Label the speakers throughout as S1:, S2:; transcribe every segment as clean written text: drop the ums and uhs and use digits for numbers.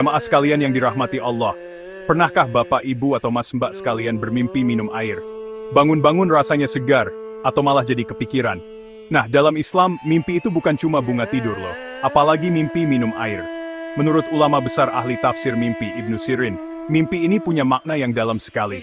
S1: Jemaah sekalian yang dirahmati Allah, pernahkah Bapak, Ibu, atau Mas Mbak sekalian bermimpi minum air? Bangun-bangun rasanya segar, atau malah jadi kepikiran. Nah, dalam Islam, mimpi itu bukan cuma bunga tidur loh, apalagi mimpi minum air. Menurut ulama besar ahli tafsir mimpi Ibnu Sirin, mimpi ini punya makna yang dalam sekali.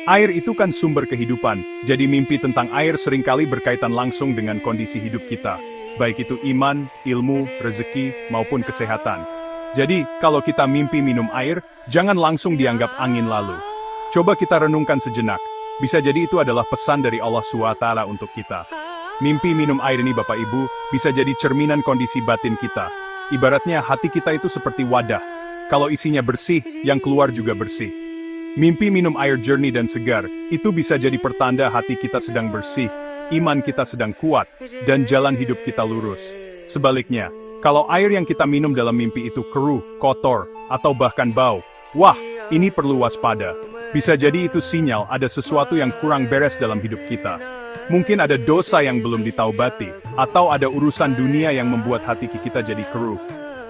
S1: Air itu kan sumber kehidupan, jadi mimpi tentang air seringkali berkaitan langsung dengan kondisi hidup kita, baik itu iman, ilmu, rezeki, maupun kesehatan. Jadi, kalau kita mimpi minum air, jangan langsung dianggap angin lalu. Coba kita renungkan sejenak. Bisa jadi itu adalah pesan dari Allah SWT untuk kita. Mimpi minum air ini Bapak Ibu, bisa jadi cerminan kondisi batin kita. Ibaratnya hati kita itu seperti wadah. Kalau isinya bersih, yang keluar juga bersih. Mimpi minum air jernih dan segar, itu bisa jadi pertanda hati kita sedang bersih, iman kita sedang kuat, dan jalan hidup kita lurus. Sebaliknya, kalau air yang kita minum dalam mimpi itu keruh, kotor, atau bahkan bau, wah, ini perlu waspada. Bisa jadi itu sinyal ada sesuatu yang kurang beres dalam hidup kita. Mungkin ada dosa yang belum ditaubati, atau ada urusan dunia yang membuat hati kita jadi keruh.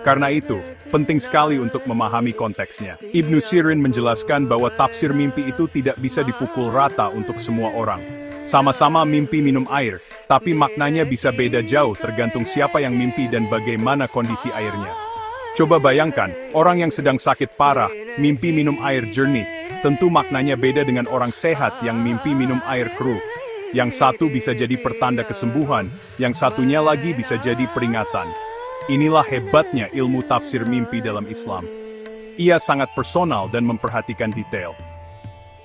S1: Karena itu, penting sekali untuk memahami konteksnya. Ibnu Sirin menjelaskan bahwa tafsir mimpi itu tidak bisa dipukul rata untuk semua orang. Sama-sama mimpi minum air, tapi maknanya bisa beda jauh tergantung siapa yang mimpi dan bagaimana kondisi airnya. Coba bayangkan, orang yang sedang sakit parah, mimpi minum air jernih, tentu maknanya beda dengan orang sehat yang mimpi minum air keruh. Yang satu bisa jadi pertanda kesembuhan, yang satunya lagi bisa jadi peringatan. Inilah hebatnya ilmu tafsir mimpi dalam Islam. Ia sangat personal dan memperhatikan detail.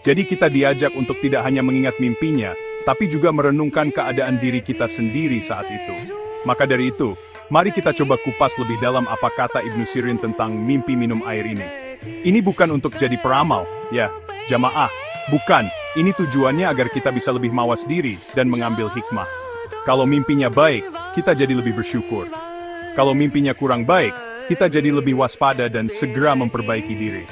S1: Jadi kita diajak untuk tidak hanya mengingat mimpinya, tapi juga merenungkan keadaan diri kita sendiri saat itu. Maka dari itu, mari kita coba kupas lebih dalam apa kata Ibnu Sirin tentang mimpi minum air ini. Ini bukan untuk jadi peramal, ya, jamaah. Bukan, ini tujuannya agar kita bisa lebih mawas diri dan mengambil hikmah. Kalau mimpinya baik, kita jadi lebih bersyukur. Kalau mimpinya kurang baik, kita jadi lebih waspada dan segera memperbaiki diri.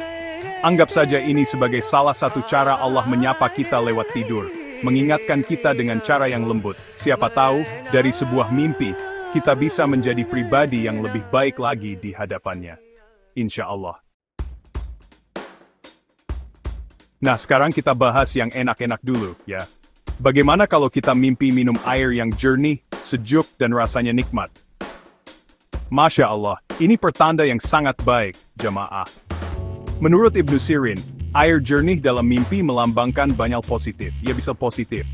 S1: Anggap saja ini sebagai salah satu cara Allah menyapa kita lewat tidur, mengingatkan kita dengan cara yang lembut. Siapa tahu, dari sebuah mimpi, kita bisa menjadi pribadi yang lebih baik lagi di hadapannya. Insya Allah. Nah, sekarang kita bahas yang enak-enak dulu, ya. Bagaimana kalau kita mimpi minum air yang jernih, sejuk, dan rasanya nikmat? Masya Allah, ini pertanda yang sangat baik, jamaah. Menurut Ibnu Sirin, air jernih dalam mimpi melambangkan banyak positif. Ia bisa positif.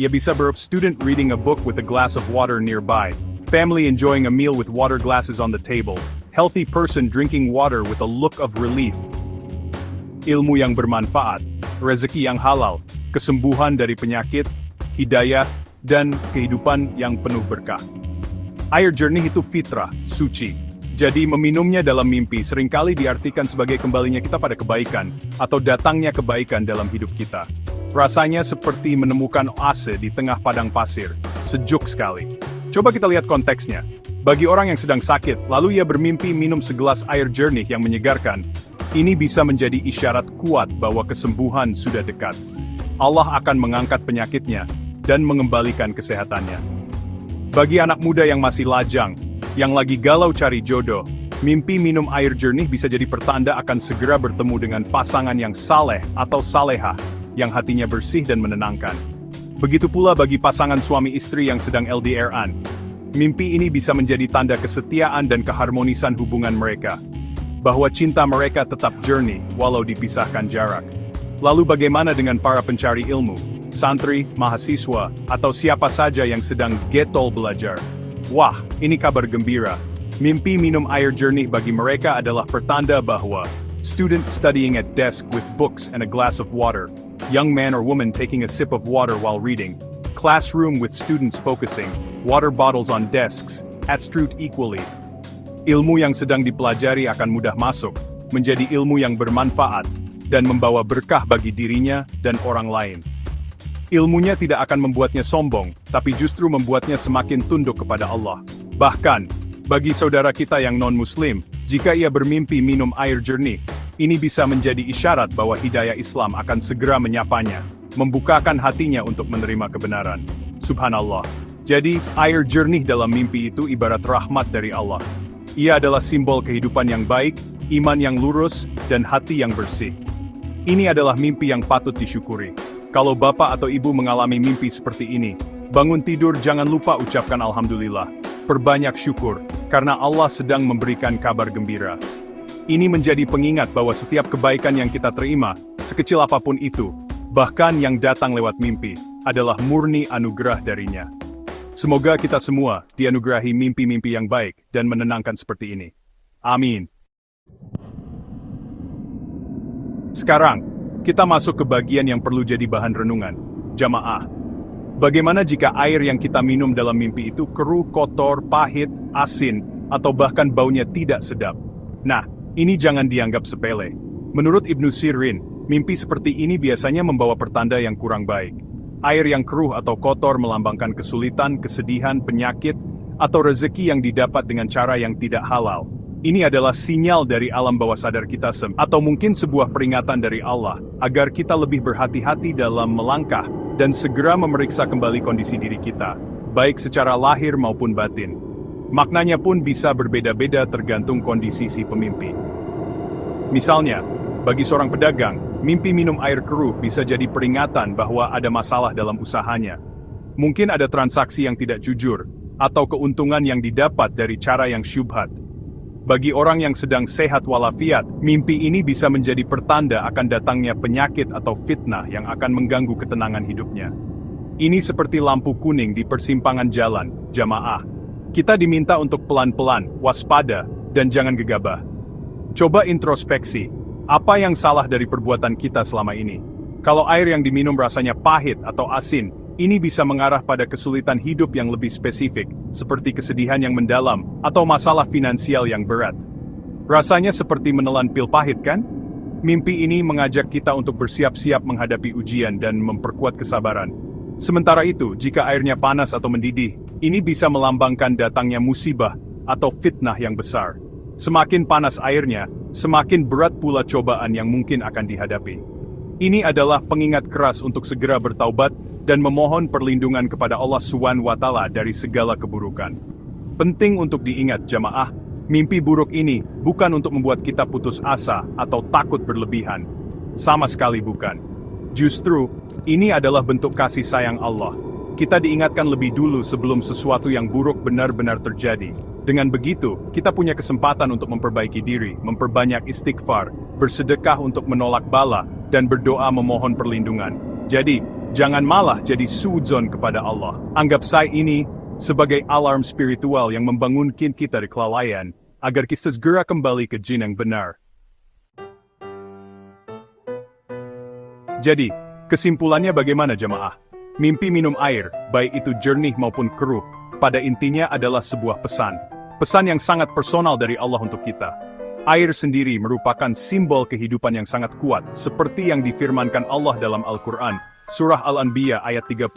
S1: Ia bisa berupa student reading a book with a glass of water nearby, family enjoying a meal with water glasses on the table, healthy person drinking water with a look of relief, ilmu yang bermanfaat, rezeki yang halal, kesembuhan dari penyakit, hidayah, dan kehidupan yang penuh berkah. Air jernih itu fitrah, suci. Jadi meminumnya dalam mimpi seringkali diartikan sebagai kembalinya kita pada kebaikan, atau datangnya kebaikan dalam hidup kita. Rasanya seperti menemukan oase di tengah padang pasir, sejuk sekali. Coba kita lihat konteksnya. Bagi orang yang sedang sakit, lalu ia bermimpi minum segelas air jernih yang menyegarkan, ini bisa menjadi isyarat kuat bahwa kesembuhan sudah dekat. Allah akan mengangkat penyakitnya, dan mengembalikan kesehatannya. Bagi anak muda yang masih lajang, yang lagi galau cari jodoh, mimpi minum air jernih bisa jadi pertanda akan segera bertemu dengan pasangan yang saleh atau salehah, yang hatinya bersih dan menenangkan. Begitu pula bagi pasangan suami istri yang sedang LDR-an. Mimpi ini bisa menjadi tanda kesetiaan dan keharmonisan hubungan mereka. Bahwa cinta mereka tetap jernih, walau dipisahkan jarak. Lalu bagaimana dengan para pencari ilmu, santri, mahasiswa, atau siapa saja yang sedang getol belajar? Wah, ini kabar gembira. Mimpi minum air jernih bagi mereka adalah pertanda bahwa student studying at desk with books and a glass of water, young man or woman taking a sip of water while reading, classroom with students focusing, water bottles on desks, astute equally. Ilmu yang sedang dipelajari akan mudah masuk, menjadi ilmu yang bermanfaat, dan membawa berkah bagi dirinya dan orang lain. Ilmunya tidak akan membuatnya sombong, tapi justru membuatnya semakin tunduk kepada Allah. Bahkan, bagi saudara kita yang non-Muslim, jika ia bermimpi minum air jernih, ini bisa menjadi isyarat bahwa hidayah Islam akan segera menyapanya, membukakan hatinya untuk menerima kebenaran. Subhanallah. Jadi, air jernih dalam mimpi itu ibarat rahmat dari Allah. Ia adalah simbol kehidupan yang baik, iman yang lurus, dan hati yang bersih. Ini adalah mimpi yang patut disyukuri. Kalau bapak atau ibu mengalami mimpi seperti ini, bangun tidur jangan lupa ucapkan alhamdulillah. Perbanyak syukur, karena Allah sedang memberikan kabar gembira. Ini menjadi pengingat bahwa setiap kebaikan yang kita terima, sekecil apapun itu, bahkan yang datang lewat mimpi, adalah murni anugerah darinya. Semoga kita semua dianugerahi mimpi-mimpi yang baik dan menenangkan seperti ini. Amin. Sekarang, kita masuk ke bagian yang perlu jadi bahan renungan. Jamaah. Bagaimana jika air yang kita minum dalam mimpi itu keruh, kotor, pahit, asin, atau bahkan baunya tidak sedap? Nah, ini jangan dianggap sepele. Menurut Ibnu Sirin, mimpi seperti ini biasanya membawa pertanda yang kurang baik. Air yang keruh atau kotor melambangkan kesulitan, kesedihan, penyakit, atau rezeki yang didapat dengan cara yang tidak halal. Ini adalah sinyal dari alam bawah sadar kita atau mungkin sebuah peringatan dari Allah, agar kita lebih berhati-hati dalam melangkah, dan segera memeriksa kembali kondisi diri kita, baik secara lahir maupun batin. Maknanya pun bisa berbeda-beda tergantung kondisi si pemimpi. Misalnya, bagi seorang pedagang, mimpi minum air keruh bisa jadi peringatan bahwa ada masalah dalam usahanya. Mungkin ada transaksi yang tidak jujur, atau keuntungan yang didapat dari cara yang syubhat. Bagi orang yang sedang sehat walafiat, mimpi ini bisa menjadi pertanda akan datangnya penyakit atau fitnah yang akan mengganggu ketenangan hidupnya. Ini seperti lampu kuning di persimpangan jalan, jamaah. Kita diminta untuk pelan-pelan, waspada, dan jangan gegabah. Coba introspeksi. Apa yang salah dari perbuatan kita selama ini? Kalau air yang diminum rasanya pahit atau asin, ini bisa mengarah pada kesulitan hidup yang lebih spesifik, seperti kesedihan yang mendalam, atau masalah finansial yang berat. Rasanya seperti menelan pil pahit, kan? Mimpi ini mengajak kita untuk bersiap-siap menghadapi ujian dan memperkuat kesabaran. Sementara itu, jika airnya panas atau mendidih, ini bisa melambangkan datangnya musibah atau fitnah yang besar. Semakin panas airnya, semakin berat pula cobaan yang mungkin akan dihadapi. Ini adalah pengingat keras untuk segera bertaubat dan memohon perlindungan kepada Allah SWT dari segala keburukan. Penting untuk diingat jamaah, mimpi buruk ini bukan untuk membuat kita putus asa atau takut berlebihan. Sama sekali bukan. Justru, ini adalah bentuk kasih sayang Allah. Kita diingatkan lebih dulu sebelum sesuatu yang buruk benar-benar terjadi. Dengan begitu, kita punya kesempatan untuk memperbaiki diri, memperbanyak istighfar, bersedekah untuk menolak bala, dan berdoa memohon perlindungan. Jadi, jangan malah jadi suudzon kepada Allah. Anggap saya ini sebagai alarm spiritual yang membangunkan kita dari kelalaian, agar kita segera kembali ke jin yang benar. Jadi, kesimpulannya bagaimana jamaah? Mimpi minum air, baik itu jernih maupun keruh, pada intinya adalah sebuah pesan. Pesan yang sangat personal dari Allah untuk kita. Air sendiri merupakan simbol kehidupan yang sangat kuat, seperti yang difirmankan Allah dalam Al-Quran, Surah Al-Anbiya ayat 30,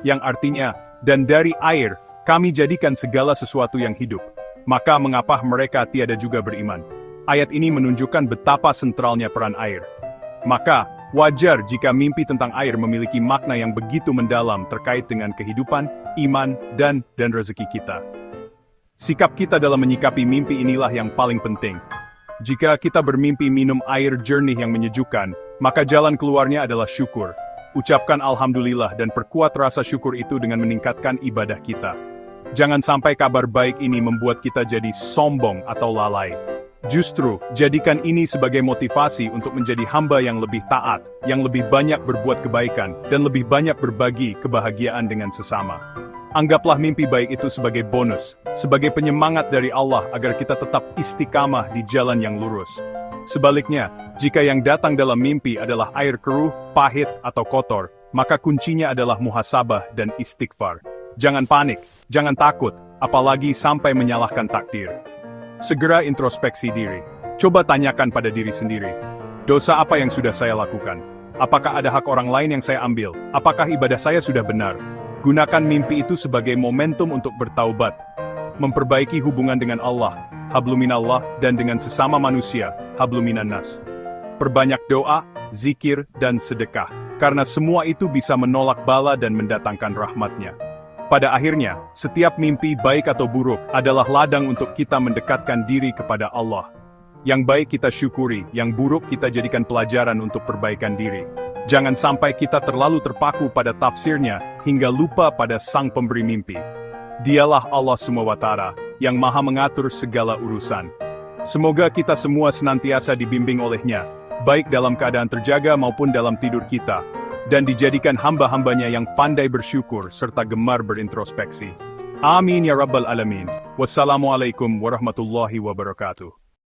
S1: yang artinya, dan dari air, kami jadikan segala sesuatu yang hidup. Maka mengapa mereka tiada juga beriman? Ayat ini menunjukkan betapa sentralnya peran air. Maka, wajar jika mimpi tentang air memiliki makna yang begitu mendalam terkait dengan kehidupan, iman, dan rezeki kita. Sikap kita dalam menyikapi mimpi inilah yang paling penting. Jika kita bermimpi minum air jernih yang menyejukkan, maka jalan keluarnya adalah syukur. Ucapkan alhamdulillah dan perkuat rasa syukur itu dengan meningkatkan ibadah kita. Jangan sampai kabar baik ini membuat kita jadi sombong atau lalai. Justru, jadikan ini sebagai motivasi untuk menjadi hamba yang lebih taat, yang lebih banyak berbuat kebaikan, dan lebih banyak berbagi kebahagiaan dengan sesama. Anggaplah mimpi baik itu sebagai bonus, sebagai penyemangat dari Allah agar kita tetap istiqamah di jalan yang lurus. Sebaliknya, jika yang datang dalam mimpi adalah air keruh, pahit, atau kotor, maka kuncinya adalah muhasabah dan istighfar. Jangan panik, jangan takut, apalagi sampai menyalahkan takdir. Segera introspeksi diri. Coba tanyakan pada diri sendiri. Dosa apa yang sudah saya lakukan? Apakah ada hak orang lain yang saya ambil? Apakah ibadah saya sudah benar? Gunakan mimpi itu sebagai momentum untuk bertaubat, memperbaiki hubungan dengan Allah, habluminallah, dan dengan sesama manusia, habluminannas. Perbanyak doa, zikir, dan sedekah, karena semua itu bisa menolak bala dan mendatangkan rahmatnya. Pada akhirnya, setiap mimpi baik atau buruk adalah ladang untuk kita mendekatkan diri kepada Allah. Yang baik kita syukuri, yang buruk kita jadikan pelajaran untuk perbaikan diri. Jangan sampai kita terlalu terpaku pada tafsirnya, hingga lupa pada sang pemberi mimpi. Dialah Allah SWT, yang maha mengatur segala urusan. Semoga kita semua senantiasa dibimbing olehnya, baik dalam keadaan terjaga maupun dalam tidur kita, dan dijadikan hamba-hambanya yang pandai bersyukur serta gemar berintrospeksi. Amin ya Rabbal Alamin. Wassalamualaikum warahmatullahi wabarakatuh.